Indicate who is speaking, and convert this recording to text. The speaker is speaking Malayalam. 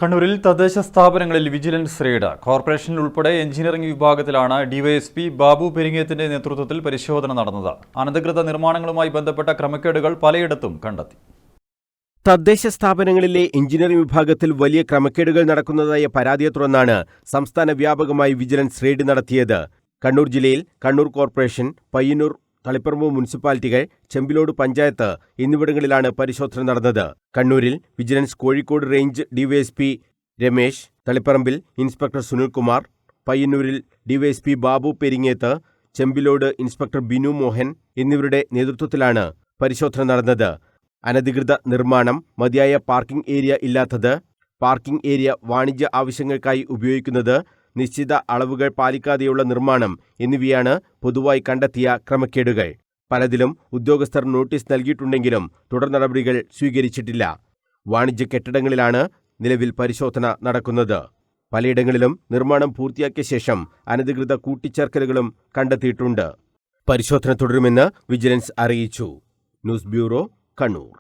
Speaker 1: കണ്ണൂരിൽ തദ്ദേശ സ്ഥാപനങ്ങളിൽ വിജിലൻസ് റെയ്ഡ്. കോർപ്പറേഷനിൽ ഉൾപ്പെടെ എഞ്ചിനീയറിംഗ് വിഭാഗത്തിലാണ് ഡിവൈഎസ്പി ബാബു പെരിങ്ങേത്തിന്റെ നേതൃത്വത്തിൽ പരിശോധന നടന്നത്. അനധികൃത നിർമ്മാണങ്ങളുമായി ബന്ധപ്പെട്ട ക്രമക്കേടുകൾ പലയിടത്തും കണ്ടെത്തി.
Speaker 2: തദ്ദേശ സ്ഥാപനങ്ങളിലെ എഞ്ചിനീയറിംഗ് വിഭാഗത്തിൽ വലിയ ക്രമക്കേടുകൾ നടക്കുന്നതായ പരാതിയെ തുടർന്നാണ് സംസ്ഥാന വ്യാപകമായി വിജിലൻസ് റെയ്ഡ് നടത്തിയത്. കണ്ണൂർ ജില്ലയിൽ കണ്ണൂർ കോർപ്പറേഷൻ, പയ്യന്നൂർ, തളിപ്പറമ്പ് മുനിസിപ്പാലിറ്റികൾ, ചെമ്പിലോട് പഞ്ചായത്ത് എന്നിവിടങ്ങളിലാണ് പരിശോധന നടന്നത്. കണ്ണൂരിൽ vigilance Kozhikode range DYSP Ramesh, തളിപ്പറമ്പിൽ ഇൻസ്പെക്ടർ സുനിൽകുമാർ, പയ്യന്നൂരിൽ ഡിവൈഎസ്പി ബാബു പെരിങ്ങേത്ത്, ചെമ്പിലോട് ഇൻസ്പെക്ടർ ബിനു മോഹൻ എന്നിവരുടെ നേതൃത്വത്തിലാണ് പരിശോധന നടന്നത്. അനധികൃത നിർമ്മാണം, മതിയായ പാർക്കിംഗ് ഏരിയ ഇല്ലാത്തത്, പാർക്കിംഗ് ഏരിയ വാണിജ്യ ആവശ്യങ്ങൾക്കായി ഉപയോഗിക്കുന്നത്, നിശ്ചിത അളവുകൾ പാലിക്കാതെയുള്ള നിർമ്മാണം എന്നിവയാണ് പൊതുവായി കണ്ടെത്തിയ ക്രമക്കേടുകൾ. പലതിലും ഉദ്യോഗസ്ഥർ നോട്ടീസ് നൽകിയിട്ടുണ്ടെങ്കിലും തുടർ നടപടികൾ സ്വീകരിച്ചിട്ടില്ല. വാണിജ്യ കെട്ടിടങ്ങളിലാണ് നിലവിൽ പരിശോധന നടക്കുന്നത്. പലയിടങ്ങളിലും നിർമ്മാണം പൂർത്തിയാക്കിയ ശേഷം അനധികൃത കൂട്ടിച്ചേർക്കലുകളും കണ്ടെത്തിയിട്ടുണ്ട്. പരിശോധന തുടരുമെന്ന് വിജിലൻസ് അറിയിച്ചു. News bureau, Kannur.